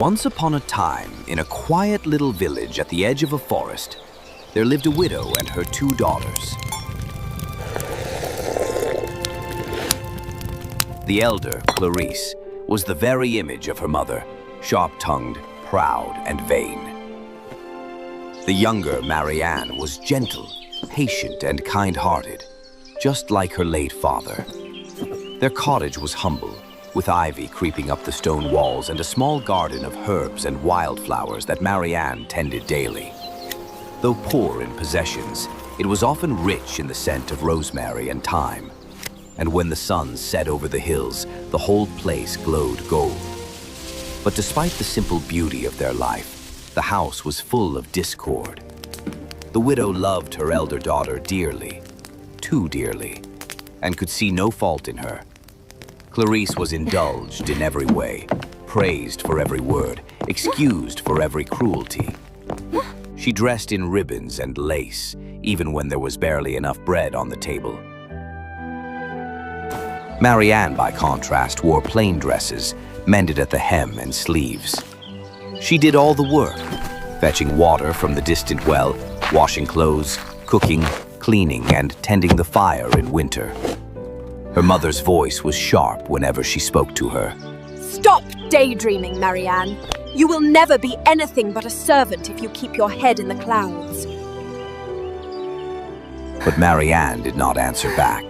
Once upon a time, in a quiet little village at the edge of a forest, there lived a widow and her two daughters. The elder, Clarice, was the very image of her mother, sharp-tongued, proud, and vain. The younger, Marianne, was gentle, patient, and kind-hearted, just like her late father. Their cottage was humble, with ivy creeping up the stone walls and a small garden of herbs and wildflowers that Marianne tended daily. Though poor in possessions, it was often rich in the scent of rosemary and thyme. And when the sun set over the hills, the whole place glowed gold. But despite the simple beauty of their life, the house was full of discord. The widow loved her elder daughter dearly, too dearly, and could see no fault in her. Clarice was indulged in every way, praised for every word, excused for every cruelty. She dressed in ribbons and lace, even when there was barely enough bread on the table. Marianne, by contrast, wore plain dresses, mended at the hem and sleeves. She did all the work, fetching water from the distant well, washing clothes, cooking, cleaning, and tending the fire in winter. Her mother's voice was sharp whenever she spoke to her. Stop daydreaming, Marianne. You will never be anything but a servant if you keep your head in the clouds. But Marianne did not answer back.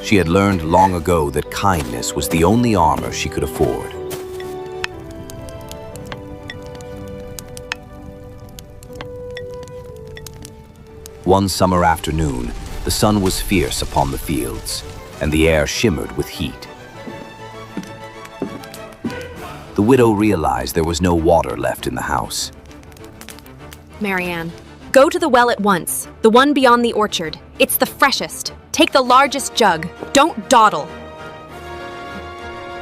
She had learned long ago that kindness was the only armor she could afford. One summer afternoon, the sun was fierce upon the fields, and the air shimmered with heat. The widow realized there was no water left in the house. Marianne, go to the well at once, the one beyond the orchard. It's the freshest. Take the largest jug. Don't dawdle.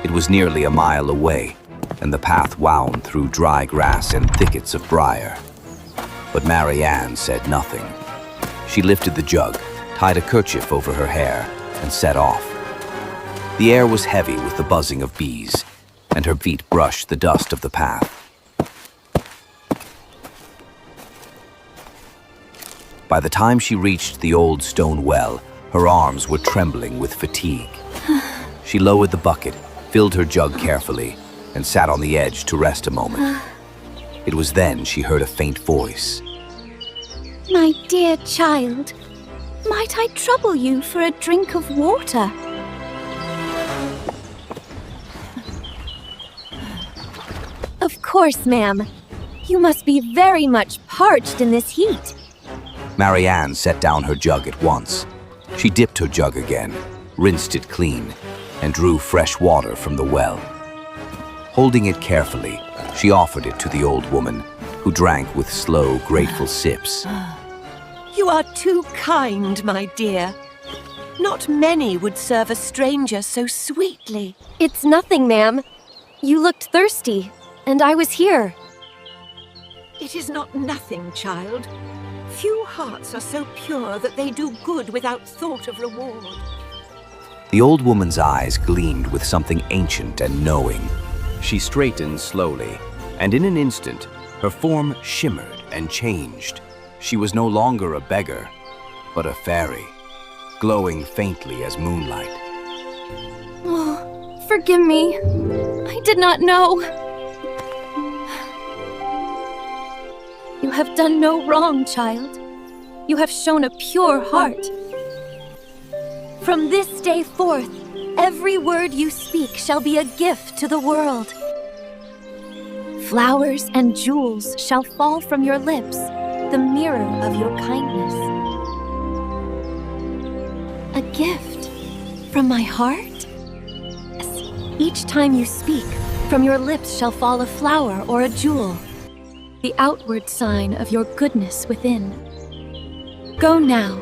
It was nearly a mile away, and the path wound through dry grass and thickets of briar. But Marianne said nothing. She lifted the jug, tied a kerchief over her hair, and set off. The air was heavy with the buzzing of bees, and her feet brushed the dust of the path. By the time she reached the old stone well, her arms were trembling with fatigue. She lowered the bucket, filled her jug carefully, and sat on the edge to rest a moment. It was then she heard a faint voice. My dear child, might I trouble you for a drink of water? Of course, ma'am. You must be very much parched in this heat. Marianne set down her jug at once. She dipped her jug again, rinsed it clean, and drew fresh water from the well. Holding it carefully, she offered it to the old woman, who drank with slow, grateful sips. You are too kind, my dear. Not many would serve a stranger so sweetly. It's nothing, ma'am. You looked thirsty, and I was here. It is not nothing, child. Few hearts are so pure that they do good without thought of reward. The old woman's eyes gleamed with something ancient and knowing. She straightened slowly, and in an instant, her form shimmered and changed. She was no longer a beggar, but a fairy, glowing faintly as moonlight. Oh, forgive me. I did not know. You have done no wrong, child. You have shown a pure heart. From this day forth, every word you speak shall be a gift to the world. Flowers and jewels shall fall from your lips, the mirror of your kindness. A gift from my heart? Yes. Each time you speak, from your lips shall fall a flower or a jewel, the outward sign of your goodness within. Go now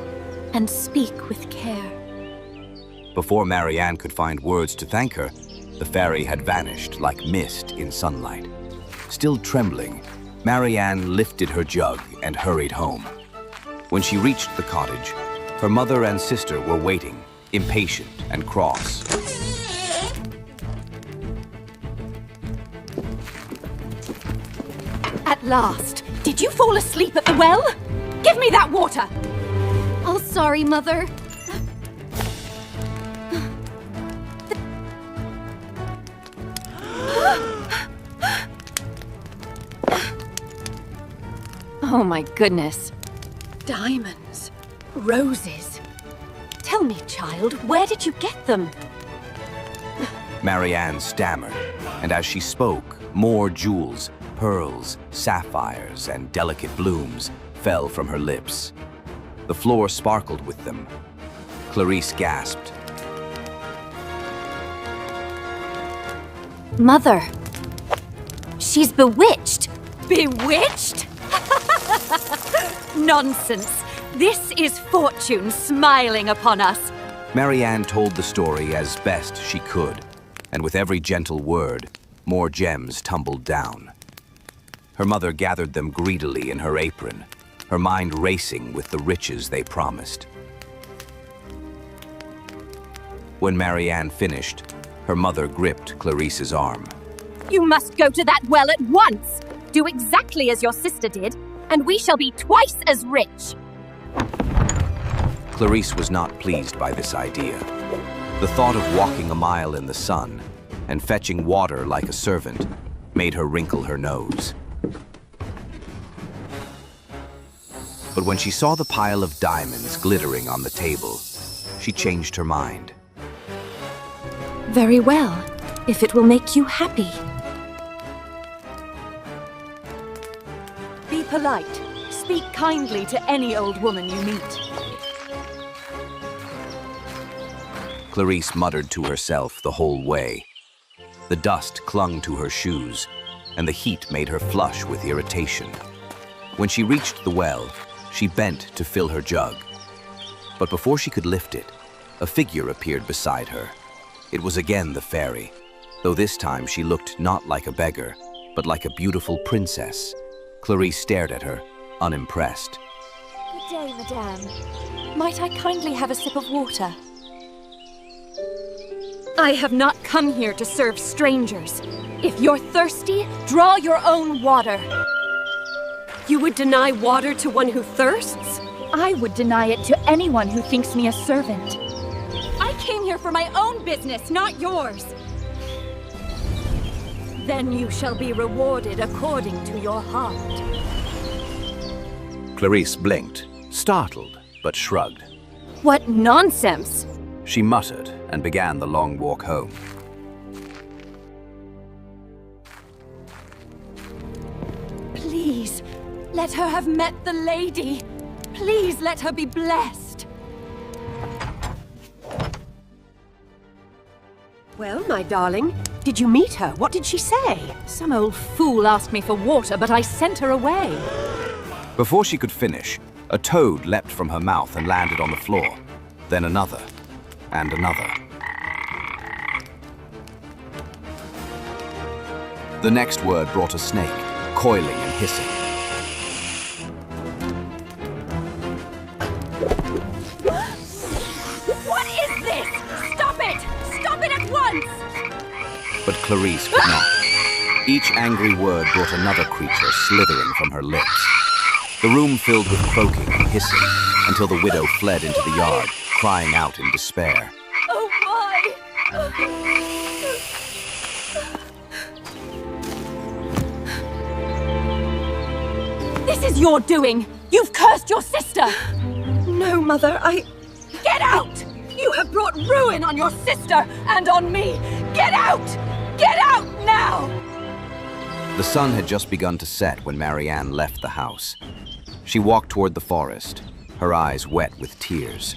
and speak with care. Before Marianne could find words to thank her, the fairy had vanished like mist in sunlight. Still trembling, Marianne lifted her jug and hurried home. When she reached the cottage, her mother and sister were waiting, impatient and cross. At last! Did you fall asleep at the well? Give me that water! Oh, sorry, Mother. Oh my goodness. Diamonds. Roses. Tell me, child, where did you get them? Marianne stammered, and as she spoke, more jewels, pearls, sapphires, and delicate blooms fell from her lips. The floor sparkled with them. Clarice gasped. Mother, she's bewitched. Bewitched? Nonsense. This is fortune smiling upon us. Marianne told the story as best she could, and with every gentle word, more gems tumbled down. Her mother gathered them greedily in her apron, her mind racing with the riches they promised. When Marianne finished, her mother gripped Clarice's arm. You must go to that well at once. Do exactly as your sister did, and we shall be twice as rich. Clarice was not pleased by this idea. The thought of walking a mile in the sun and fetching water like a servant made her wrinkle her nose. But when she saw the pile of diamonds glittering on the table, she changed her mind. Very well, if it will make you happy. Be polite. Speak kindly to any old woman you meet. Clarice muttered to herself the whole way. The dust clung to her shoes, and the heat made her flush with irritation. When she reached the well, she bent to fill her jug. But before she could lift it, a figure appeared beside her. It was again the fairy, though this time she looked not like a beggar, but like a beautiful princess. Clarice stared at her, unimpressed. Good day, madame. Might I kindly have a sip of water? I have not come here to serve strangers. If you're thirsty, draw your own water. You would deny water to one who thirsts? I would deny it to anyone who thinks me a servant. I came here for my own business, not yours. Then you shall be rewarded according to your heart. Clarice blinked, startled, but shrugged. What nonsense! She muttered and began the long walk home. Please, let her have met the lady. Please let her be blessed. Well, my darling, did you meet her? What did she say? Some old fool asked me for water, but I sent her away. Before she could finish, a toad leapt from her mouth and landed on the floor. Then another, and another. The next word brought a snake, coiling and hissing. What is this? Stop it! Stop it at once! But Clarice could not. Each angry word brought another creature slithering from her lips. The room filled with croaking and hissing until the widow fled into the yard, crying out in despair. Oh my! This is your doing. You've cursed your sister. No, Mother, Get out! You have brought ruin on your sister and on me. Get out! Get out now! The sun had just begun to set when Marianne left the house. She walked toward the forest, her eyes wet with tears.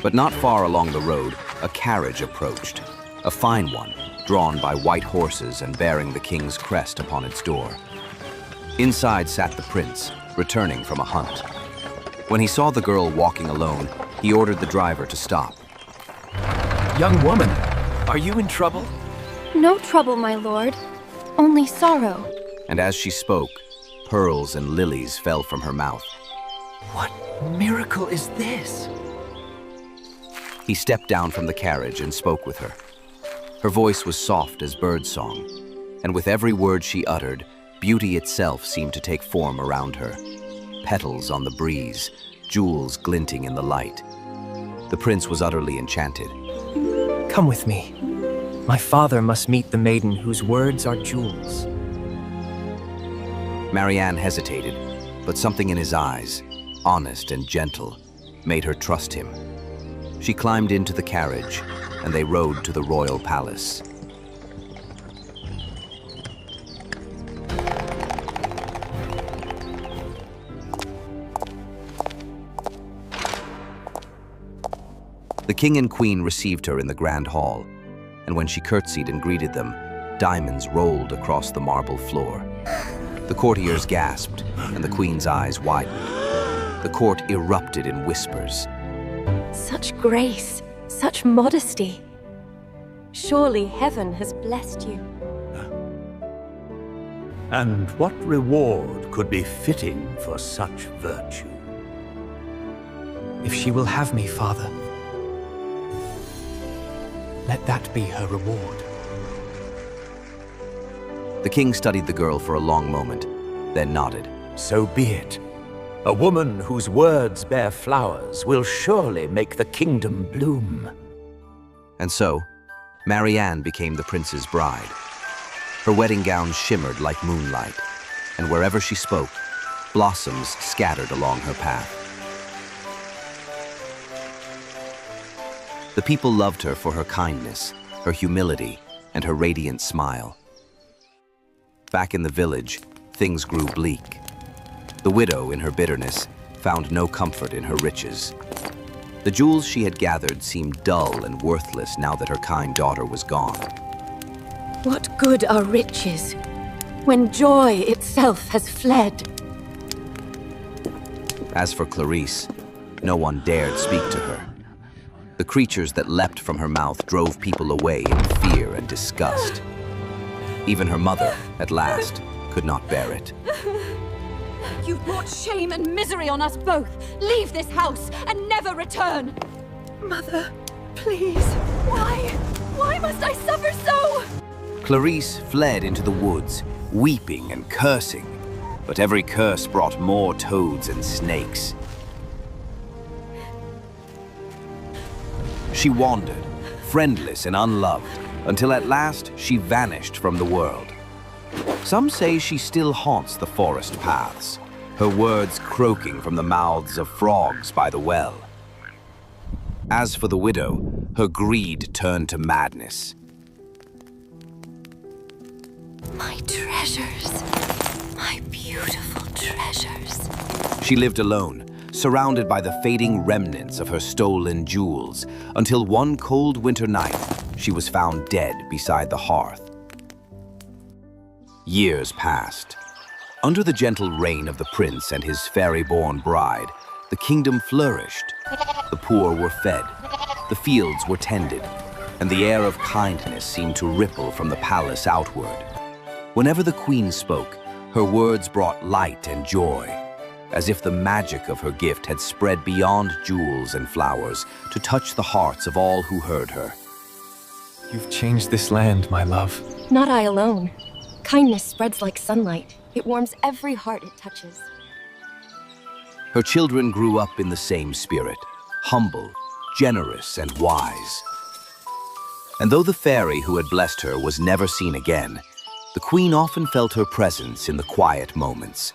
But not far along the road, a carriage approached. A fine one, drawn by white horses and bearing the king's crest upon its door. Inside sat the prince, returning from a hunt. When he saw the girl walking alone, he ordered the driver to stop. Young woman, are you in trouble? No trouble, my lord. Only sorrow. And as she spoke, pearls and lilies fell from her mouth. What miracle is this? He stepped down from the carriage and spoke with her. Her voice was soft as birdsong, and with every word she uttered, beauty itself seemed to take form around her. Petals on the breeze, jewels glinting in the light. The prince was utterly enchanted. Come with me. My father must meet the maiden whose words are jewels. Marianne hesitated, but something in his eyes, honest and gentle, made her trust him. She climbed into the carriage, and they rode to the royal palace. The king and queen received her in the grand hall, and when she curtsied and greeted them, diamonds rolled across the marble floor. The courtiers gasped, and the queen's eyes widened. The court erupted in whispers. Such grace, such modesty. Surely heaven has blessed you. And what reward could be fitting for such virtue? If she will have me, father, let that be her reward. The king studied the girl for a long moment, then nodded. So be it. A woman whose words bear flowers will surely make the kingdom bloom. And so, Marianne became the prince's bride. Her wedding gown shimmered like moonlight, and wherever she spoke, blossoms scattered along her path. The people loved her for her kindness, her humility, and her radiant smile. Back in the village, things grew bleak. The widow, in her bitterness, found no comfort in her riches. The jewels she had gathered seemed dull and worthless now that her kind daughter was gone. What good are riches when joy itself has fled? As for Clarice, no one dared speak to her. The creatures that leapt from her mouth drove people away in fear and disgust. Even her mother, at last, could not bear it. You've brought shame and misery on us both. Leave this house and never return. Mother, please. Why? Why must I suffer so? Clarice fled into the woods, weeping and cursing. But every curse brought more toads and snakes. She wandered, friendless and unloved, until at last she vanished from the world. Some say she still haunts the forest paths, her words croaking from the mouths of frogs by the well. As for the widow, her greed turned to madness. My treasures, my beautiful treasures. She lived alone, surrounded by the fading remnants of her stolen jewels, until one cold winter night, she was found dead beside the hearth. Years passed. Under the gentle reign of the prince and his fairy-born bride, the kingdom flourished. The poor were fed, the fields were tended, and the air of kindness seemed to ripple from the palace outward. Whenever the queen spoke, her words brought light and joy, as if the magic of her gift had spread beyond jewels and flowers to touch the hearts of all who heard her. You've changed this land, my love. Not I alone. Kindness spreads like sunlight. It warms every heart it touches. Her children grew up in the same spirit, humble, generous, and wise. And though the fairy who had blessed her was never seen again, the queen often felt her presence in the quiet moments,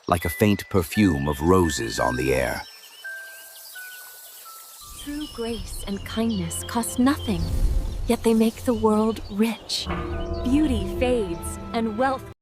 like a faint perfume of roses on the air. True grace and kindness cost nothing, yet they make the world rich. Beauty fades and wealth